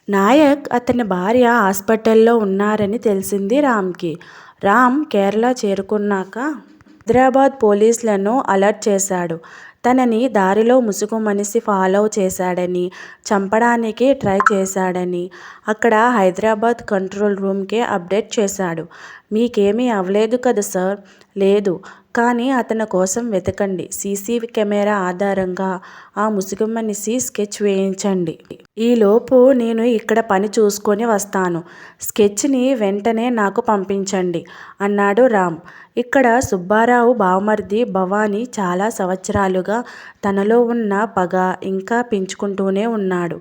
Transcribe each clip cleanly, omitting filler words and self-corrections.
నాయక్ అతని భార్య హాస్పిటల్లో ఉన్నారని తెలిసింది రామ్కి. రామ్ కేరళ చేరుకున్నాక హైదరాబాద్ పోలీసులను అలర్ట్ చేశాడు. తనని దారిలో ముసుగు మనిషి ఫాలో చేశాడని, చంపడానికి ట్రై చేశాడని అక్కడ హైదరాబాద్ కంట్రోల్ రూమ్కే అప్డేట్ చేశాడు. మీకేమీ అవ్వలేదు కదా సార్? లేదు, కానీ అతని కోసం వెతకండి. సీసీవీ కెమెరా ఆధారంగా ఆ ముసుగు మనిషి స్కెచ్ వేయించండి. ఈలోపు నేను ఇక్కడ పని చూసుకొని వస్తాను. స్కెచ్ని వెంటనే నాకు పంపించండి అన్నాడు రామ్. ఇక్కడ సుబ్బారావు బావమరిది భవానీ చాలా సంవత్సరాలుగా తనలో ఉన్న పగ ఇంకా పెంచుకుంటూనే ఉన్నాడు.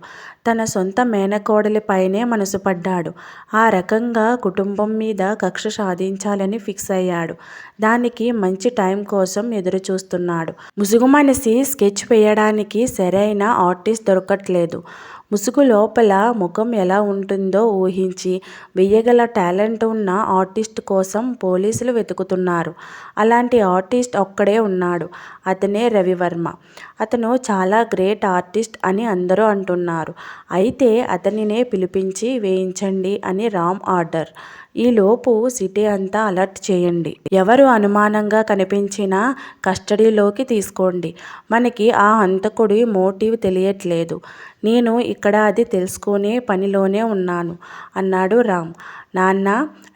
తన సొంత మేనకోడలిపైనే మనసు పడ్డాడు. ఆ రకంగా కుటుంబం మీద కక్ష సాధించాలని ఫిక్స్ అయ్యాడు. దానికి మంచి టైం కోసం ఎదురు చూస్తున్నాడు. ముసుగు మనిషి స్కెచ్ వేయడానికి సరైన ఆర్టిస్ట్ దొరకట్లేదు. ముసుగు లోపల ముఖం ఎలా ఉంటుందో ఊహించి వేయగల టాలెంట్ ఉన్న ఆర్టిస్ట్ కోసం పోలీసులు వెతుకుతున్నారు. అలాంటి ఆర్టిస్ట్ ఒక్కడే ఉన్నాడు. అతనే రవివర్మ. అతను చాలా గ్రేట్ ఆర్టిస్ట్ అని అందరూ అంటున్నారు. అయితే అతనినే పిలిపించి వేయించండి అని రామ్ ఆర్డర్. ఈలోపు సిటీ అంతా అలర్ట్ చేయండి. ఎవరు అనుమానంగా కనిపించినా కస్టడీలోకి తీసుకోండి. మనకి ఆ హంతకుడి మోటివ్ తెలియట్లేదు. నేను ఇక్కడ అది తెలుసుకునే పనిలోనే ఉన్నాను అన్నాడు రామ్. నాన్న,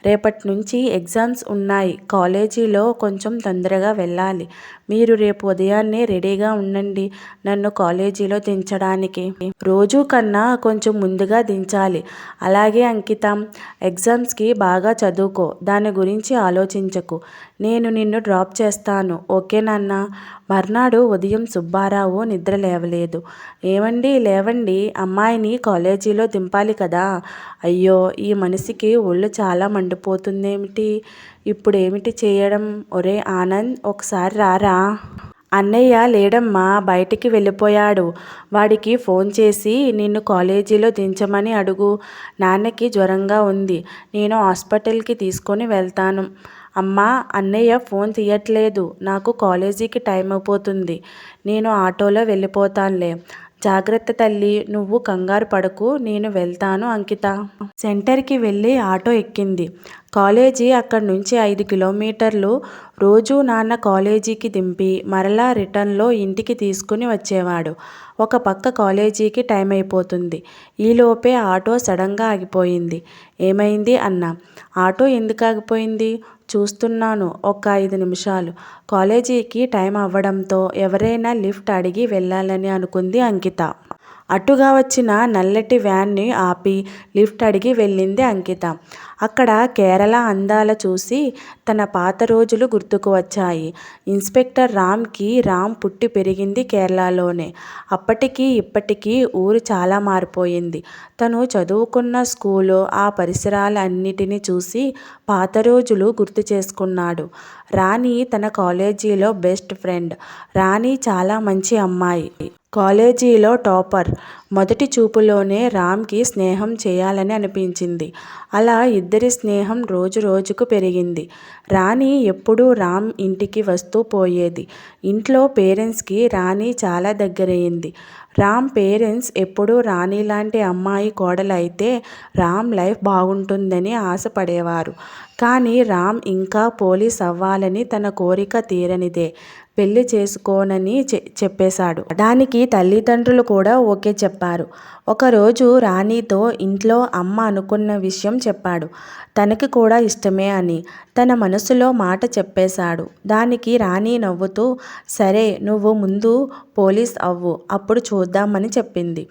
రేపటి నుంచి ఎగ్జామ్స్ ఉన్నాయి. కాలేజీలో కొంచెం తొందరగా వెళ్ళాలి. మీరు రేపు ఉదయాన్నే రెడీగా ఉండండి నన్ను కాలేజీలో దించడానికి. రోజు కన్నా కొంచెం ముందుగా దించాలి. అలాగే అంకిత, ఎగ్జామ్స్కి బాగా చదువుకో. దాని గురించి ఆలోచించకు. నేను నిన్ను డ్రాప్ చేస్తాను. ఓకే నాన్న? మర్నాడు ఉదయం సుబ్బారావు నిద్ర లేవలేదు. ఏమండి లేవండి, అమ్మాయిని కాలేజీలో దింపాలి కదా. అయ్యో, ఈ మనిషికి ఒళ్ళు చాలా మండిపోతుందేమిటి? ఇప్పుడేమిటి చేయడం? ఒరే ఆనంద్, ఒకసారి రారా. అన్నయ్య లేడమ్మా, బయటికి వెళ్ళిపోయాడు. వాడికి ఫోన్ చేసి నిన్ను కాలేజీలో దించమని అడుగు. నాన్నకి జ్వరంగా ఉంది. నేను హాస్పిటల్కి తీసుకొని వెళ్తాను. అమ్మా, అన్నయ్య ఫోన్ తీయట్లేదు. నాకు కాలేజీకి టైం అయిపోతుంది. నేను ఆటోలో వెళ్ళిపోతానులే. జాగ్రత్త తల్లి, నువ్వు కంగారు పడకు, నేను వెళ్తాను. అంకిత సెంటర్కి వెళ్ళి ఆటో ఎక్కింది. కాలేజీ అక్కడి నుంచి 5 కిలోమీటర్లు. రోజు నాన్న కాలేజీకి దింపి మరలా రిటర్న్లో ఇంటికి తీసుకుని వచ్చేవాడు. ఒక పక్క కాలేజీకి టైం అయిపోతుంది. ఈలోపే ఆటో సడన్గా ఆగిపోయింది. ఏమైంది అన్న. ఆటో ఎందుకు ఆగిపోయింది? చూస్తున్నాను, ఒక 5 నిమిషాలు. కాలేజీకి టైం అవ్వడంతో ఎవరైనా లిఫ్ట్ అడిగి వెళ్ళాలని అనుకుంది అంకిత. అటుగా వచ్చిన నల్లటి వ్యాన్ని ఆపి లిఫ్ట్ అడిగి వెళ్ళింది అంకిత. అక్కడ కేరళ అందాల చూసి తన పాత రోజులు గుర్తుకు వచ్చాయి. ఇన్స్పెక్టర్ రామ్కి రామ్ పుట్టి పెరిగింది కేరళలోనే. అప్పటికి ఇప్పటికీ ఊరు చాలా మారిపోయింది. తను చదువుకున్న స్కూలు, ఆ పరిసరాలన్నిటినీ చూసి పాత రోజులు గుర్తు చేసుకున్నాడు. రాణి తన కాలేజీలో బెస్ట్ ఫ్రెండ్. రాణి చాలా మంచి అమ్మాయి. కాలేజీలో టాపర్. మొదటి చూపులోనే రామ్కి స్నేహం చేయాలని అనిపించింది. అలా ఇద్దరి స్నేహం రోజు రోజుకు పెరిగింది. రాణి ఎప్పుడూ రామ్ ఇంటికి వస్తూ పోయేది. ఇంట్లో పేరెంట్స్కి రాణి చాలా దగ్గరయ్యింది. రామ్ పేరెంట్స్ ఎప్పుడూ రాణి లాంటి అమ్మాయి కోడలైతే రామ్ లైఫ్ బాగుంటుందని ఆశపడేవారు. కానీ రామ్ ఇంకా పోలీస్ అవ్వాలని తన కోరిక తీరనిదే. పెళ్లి చేసుకోనని చెప్పేశాడు. దానికి తల్లిదండ్రులు కూడా ఓకే చెప్పారు. ఒకరోజు రాణితో ఇంట్లో అమ్మ అనుకున్న విషయం చెప్పాడు. తనకి కూడా ఇష్టమే అని తన మనసులో మాట చెప్పేశాడు. దానికి రాణి నవ్వుతూ, సరే, నువ్వు ముందు పోలీస్ అవ్వు, అప్పుడు చూద్దామని చెప్పింది.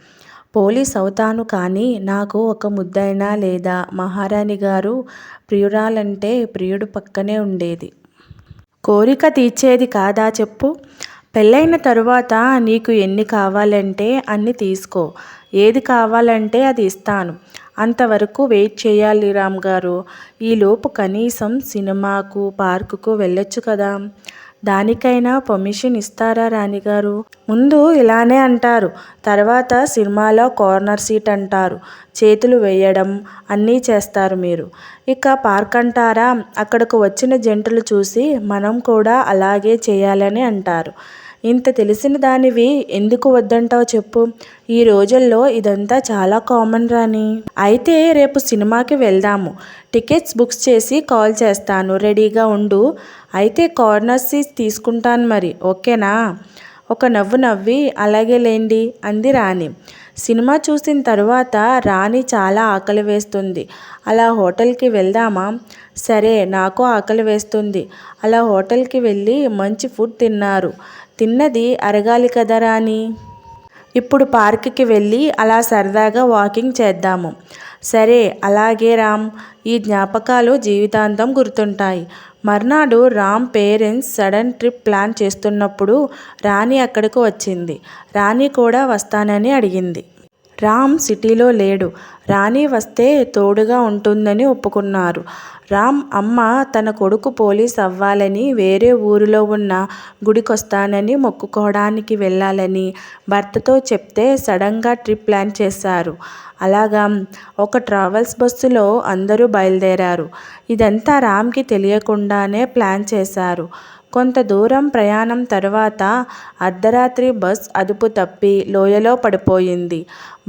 పోలీస్ అవుతాను, కానీ నాకు ఒక ముద్దైన లేదా మహారాణి గారు ప్రియురాలంటే ప్రియుడు పక్కనే ఉండేది. కోరిక తీర్చేది కాదా చెప్పు. పెళ్ళైన తరువాత నీకు ఎన్ని కావాలంటే అన్ని తీసుకో. ఏది కావాలంటే అది ఇస్తాను. అంతవరకు వెయిట్ చేయాలి రామ్ గారు. ఈలోపు కనీసం సినిమాకు, పార్కుకు వెళ్ళొచ్చు కదా. దానికైనా పర్మిషన్ ఇస్తారా రాణిగారు? ముందు ఇలానే అంటారు, తర్వాత సినిమాలో కార్నర్ సీట్ అంటారు, చేతులు వేయడం అన్నీ చేస్తారు మీరు. ఇక పార్క్ అంటారా, అక్కడకు వచ్చిన జంటలు చూసి మనం కూడా అలాగే చేయాలని అంటారు. ఇంత తెలిసిన దానివి ఎందుకు వద్దంటావు చెప్పు. ఈ రోజుల్లో ఇదంతా చాలా కామన్ రాని. అయితే రేపు సినిమాకి వెళ్దాము. టికెట్స్ బుక్స్ చేసి కాల్ చేస్తాను, రెడీగా ఉండు. అయితే కార్నర్ సీట్స్ తీసుకుంటాను మరి, ఓకేనా? ఒక నవ్వు నవ్వి అలాగే లేండి అంది రాణి. సినిమా చూసిన తర్వాత రాణి చాలా ఆకలి వేస్తుంది. అలా హోటల్కి వెళ్దామా? సరే, నాకు ఆకలి వేస్తుంది. అలా హోటల్కి వెళ్ళి మంచి ఫుడ్ తిన్నారు. తిన్నది అరగాలి కదా రాణి. ఇప్పుడు పార్క్కి వెళ్ళి అలా సరదాగా వాకింగ్ చేద్దాము. సరే అలాగే రామ్. ఈ జ్ఞాపకాలు జీవితాంతం గుర్తుంటాయి. మర్నాడు Ram parents sudden trip plan చేస్తున్నప్పుడు రాణి అక్కడికి వచ్చింది. రాణి కూడా వస్తానని అడిగింది. రామ్ సిటీలో లేడు. రాణి వస్తే తోడుగా ఉంటుందని ఒప్పుకున్నారు. రామ్ అమ్మ తన కొడుకు పోలీస్ అవ్వాలని, వేరే ఊరిలో ఉన్న గుడికొస్తానని మొక్కుకోవడానికి వెళ్ళాలని భర్తతో చెప్తే సడన్గా ట్రిప్ ప్లాన్ చేశారు. అలాగా ఒక ట్రావెల్స్ బస్సులో అందరూ బయలుదేరారు. ఇదంతా రామ్కి తెలియకుండానే ప్లాన్ చేశారు. కొంత దూరం ప్రయాణం తర్వాత అర్ధరాత్రి బస్ అదుపు తప్పి లోయలో పడిపోయింది.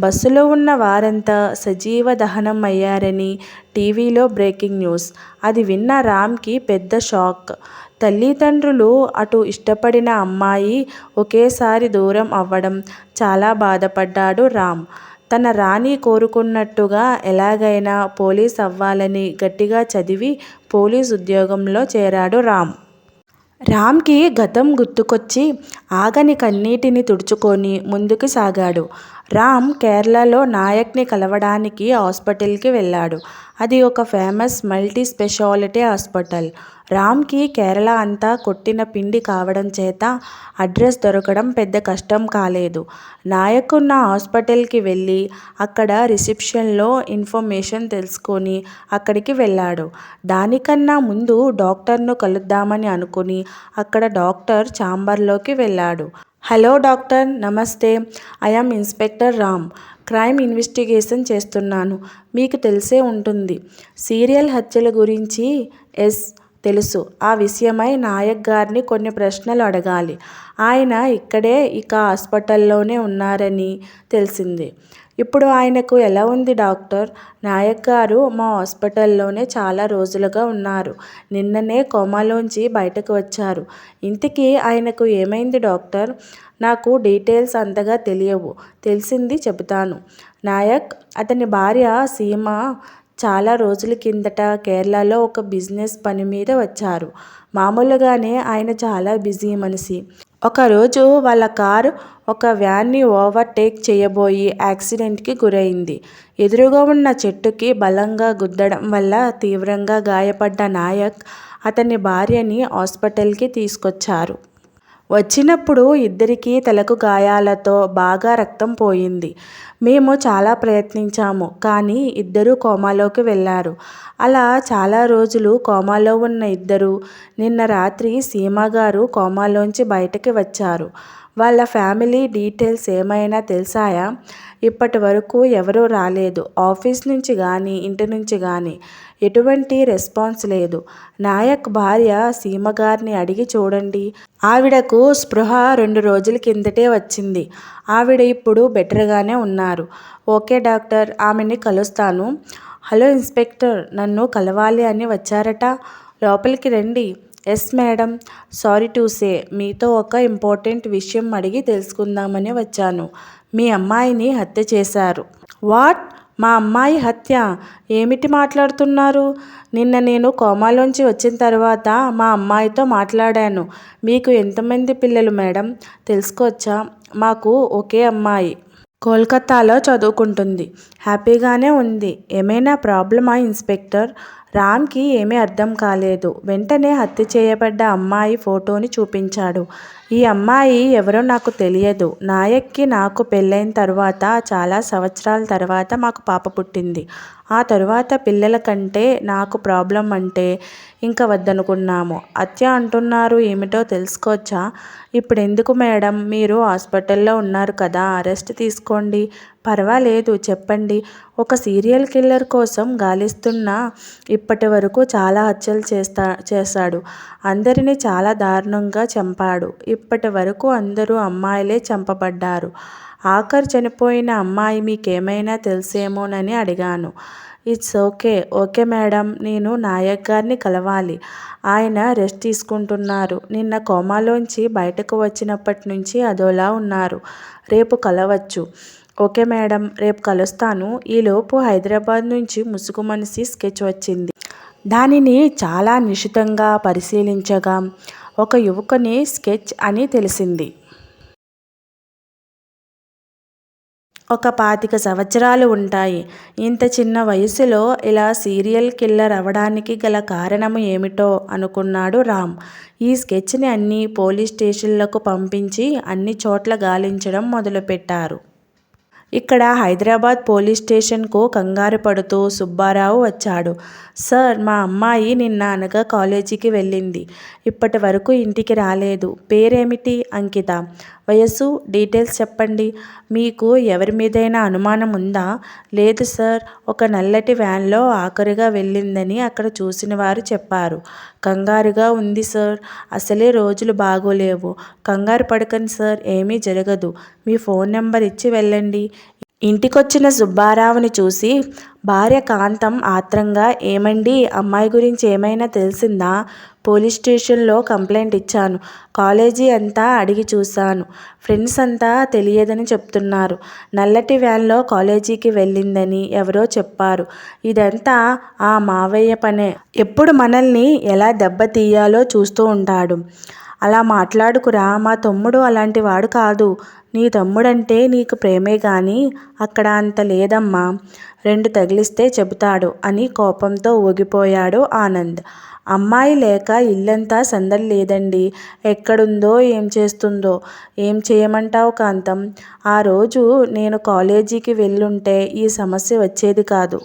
బస్సులో ఉన్న వారంతా సజీవ దహనం అయ్యారని టీవీలో బ్రేకింగ్ న్యూస్. అది విన్న రామ్కి పెద్ద షాక్. తల్లిదండ్రులు, అటు ఇష్టపడిన అమ్మాయి ఒకేసారి దూరం అవ్వడం చాలా బాధపడ్డాడు రామ్. తన రాణి కోరుకున్నట్టుగా ఎలాగైనా పోలీస్ అవ్వాలని గట్టిగా చదివి పోలీస్ ఉద్యోగంలో చేరాడు రామ్. రామ్కి గతం గుర్తుకొచ్చి ఆగని కన్నీటిని తుడుచుకొని ముందుకు సాగాడు. రామ్ కేరళలో నాయక్ని కలవడానికి హాస్పిటల్కి వెళ్ళాడు. అది ఒక ఫేమస్ మల్టీ స్పెషాలిటీ హాస్పిటల్. రామ్కి కేరళ అంతా కొట్టిన పిండి కావడం చేత అడ్రస్ దొరకడం పెద్ద కష్టం కాలేదు. నాయక్ ఉన్న హాస్పిటల్కి వెళ్ళి అక్కడ రిసెప్షన్లో ఇన్ఫర్మేషన్ తెలుసుకొని అక్కడికి వెళ్ళాడు. దానికన్నా ముందు డాక్టర్ను కలుద్దామని అనుకుని అక్కడ డాక్టర్ ఛాంబర్లోకి వెళ్ళాడు. హలో డాక్టర్, నమస్తే. I'm inspector Ram. Crime investigation చేస్తున్నాను. మీకు తెలిసే ఉంటుంది, సీరియల్ హత్యల గురించి. ఎస్ తెలుసు. ఆ విషయమై నాయక్ గారిని కొన్ని ప్రశ్నలు అడగాలి. ఆయన ఇక్కడే ఇక హాస్పిటల్లోనే ఉన్నారని తెలిసింది. ఇప్పుడు ఆయనకు ఎలా ఉంది డాక్టర్? నాయక్ గారు మా హాస్పిటల్లోనే చాలా రోజులుగా ఉన్నారు. నిన్ననే కోమాలోంచి బయటకు వచ్చారు. ఇంతకీ ఆయనకు ఏమైంది డాక్టర్? నాకు డీటెయిల్స్ అంతగా తెలియవు. తెలిసింది చెబుతాను. నాయక్, అతని భార్య సీమ చాలా రోజుల కిందట కేరళలో ఒక బిజినెస్ పని మీద వచ్చారు. మామూలుగానే ఆయన చాలా బిజీ మనిషి. ఒకరోజు వాళ్ళ కారు ఒక వ్యాన్ని ఓవర్టేక్ చేయబోయి యాక్సిడెంట్కి గురైంది. ఎదురుగా ఉన్న చెట్టుకి బలంగా గుద్దడం వల్ల తీవ్రంగా గాయపడ్డ నాయక్ అతని భార్యని హాస్పిటల్కి తీసుకొచ్చారు. వచ్చినప్పుడు ఇద్దరికీ తలకు గాయాలతో బాగా రక్తం పోయింది. మేము చాలా ప్రయత్నించాము, కానీ ఇద్దరూ కోమాలోకి వెళ్ళారు. అలా చాలా రోజులు కోమాలో ఉన్న ఇద్దరు నిన్న రాత్రి సీమగారు కోమాలోంచి బయటకి వచ్చారు. వాళ్ళ ఫ్యామిలీ డీటెయిల్స్ ఏమైనా తెలిసాయా? ఇప్పటి వరకు ఎవరూ రాలేదు. ఆఫీస్ నుంచి కానీ ఇంటి నుంచి కానీ ఎటువంటి రెస్పాన్స్ లేదు. నాయక్ భార్య సీమగారిని అడిగి చూడండి. ఆవిడకు స్పృహ 2 రోజుల కిందటే వచ్చింది. ఆవిడ ఇప్పుడు బెటర్గానే ఉన్నారు. ఓకే డాక్టర్, ఆమెని కలుస్తాను. హలో ఇన్స్పెక్టర్, నన్ను కలవాలి అని వచ్చారట. లోపలికి రండి. Yes madam. Sorry to say, మీతో ఒక ఇంపార్టెంట్ విషయం అడిగి తెలుసుకుందామని వచ్చాను. మీ అమ్మాయిని హత్య చేశారు. వాట్? మా అమ్మాయి హత్య? ఏమిటి మాట్లాడుతున్నారు? నిన్న నేను కోమాలోంచి వచ్చిన తర్వాత మా అమ్మాయితో మాట్లాడాను. మీకు ఎంతమంది పిల్లలు మేడం? తెలుసుకోవచ్చా? మాకు ఒకే అమ్మాయి. కోల్కతాలో చదువుకుంటుంది. హ్యాపీగానే ఉంది. ఏమైనా ప్రాబ్లమా ఇన్స్పెక్టర్? రామ్కి ఏమీ అర్థం కాలేదు. వెంటనే హత్య చేయబడ్డ అమ్మాయి ఫోటోని చూపించాడు. ఈ అమ్మాయి ఎవరో నాకు తెలియదు. నాయక్కి నాకు పెళ్ళైన తర్వాత చాలా సంవత్సరాల తర్వాత మాకు పాప పుట్టింది. ఆ తరువాత పిల్లల కంటే నాకు ప్రాబ్లం అంటే ఇంకా వద్దనుకున్నాము. హత్య అంటున్నారు, ఏమిటో తెలుసుకోవచ్చా? ఇప్పుడు ఎందుకు మేడం? మీరు హాస్పిటల్లో ఉన్నారు కదా, రెస్ట్ తీసుకోండి. పర్వాలేదు, చెప్పండి. ఓ ఒక సీరియల్ కిల్లర్ కోసం గాలిస్తున్నా ఇప్పటి వరకు చాలా హత్యలు చేశాడు. అందరినీ చాలా దారుణంగా చంపాడు. ఇప్పటి వరకు అందరూ అమ్మాయిలే చంపబడ్డారు. ఆఖరు చనిపోయిన అమ్మాయి మీకేమైనా తెలుసేమోనని అడిగాను. It's okay. ఓకే మేడం, నేను నాయక్ గారిని కలవాలి. ఆయన రెస్ట్ తీసుకుంటున్నారు. నిన్న కోమాలోంచి బయటకు వచ్చినప్పటి నుంచి అదోలా ఉన్నారు. రేపు కలవచ్చు. ఓకే మేడం, రేపు కలుస్తాను. ఈలోపు హైదరాబాద్ నుంచి ముసుగు మనిషి స్కెచ్ వచ్చింది. దానిని చాలా నిశితంగా పరిశీలించగా ఒక యువకుని స్కెచ్ అని తెలిసింది. ఒక 25 సంవత్సరాలు ఉంటాయి. ఇంత చిన్న వయసులో ఇలా సీరియల్ కిల్లర్ అవ్వడానికి గల కారణం ఏమిటో అనుకున్నాడు రామ్. ఈ స్కెచ్ని అన్ని పోలీస్ స్టేషన్లకు పంపించి అన్ని చోట్ల గాలించడం మొదలుపెట్టారు. ఇక్కడ హైదరాబాద్ పోలీస్ స్టేషన్కు కంగారు పడుతూ సుబ్బారావు వచ్చాడు. సార్, మా అమ్మాయి నిన్న అనగా కాలేజీకి వెళ్ళింది. ఇప్పటి వరకు ఇంటికి రాలేదు. పేరేమిటి? అంకిత. వయసు? డీటెయిల్స్ చెప్పండి. మీకు ఎవరి మీదైనా అనుమానం ఉందా? లేదు సార్, ఒక నల్లటి వ్యాన్లో ఆఖరుగా వెళ్ళిందని అక్కడ చూసిన వారు చెప్పారు. కంగారుగా ఉంది సార్. అసలే రోజులు బాగోలేవు. కంగారు పడకండి సార్, ఏమీ జరగదు. మీ ఫోన్ నెంబర్ ఇచ్చి వెళ్ళండి. ఇంటికొచ్చిన సుబ్బారావుని చూసి భార్య కాంతం ఆత్రంగా, ఏమండి, అమ్మాయి గురించి ఏమైనా తెలిసిందా? పోలీస్ స్టేషన్లో కంప్లైంట్ ఇచ్చాను. కాలేజీ అంతా అడిగి చూశాను. ఫ్రెండ్స్ అంతా తెలియదని చెప్తున్నారు. నల్లటి వ్యాన్లో కాలేజీకి వెళ్ళిందని ఎవరో చెప్పారు. ఇదంతా ఆ మావయ్య పనే. ఎప్పుడు మనల్ని ఎలా దెబ్బతీయాలో చూస్తూ ఉంటాడు. అలా మాట్లాడుకురా. మా తమ్ముడు అలాంటి వాడు కాదు. నీ తమ్ముడంటే నీకు ప్రేమే గాని అక్కడ అంత లేదమ్మా. 2 తగిలిస్తే చెబుతాడు అని కోపంతో ఊగిపోయాడు ఆనంద్. అమ్మాయి లేక ఇల్లంతా సందడి లేదండి. ఎక్కడుందో, ఏం చేస్తుందో. ఏం చేయమంటావు కాంతం? ఆ రోజు నేను కాలేజీకి వెళ్ళుంటే ఈ సమస్య వచ్చేది కాదు.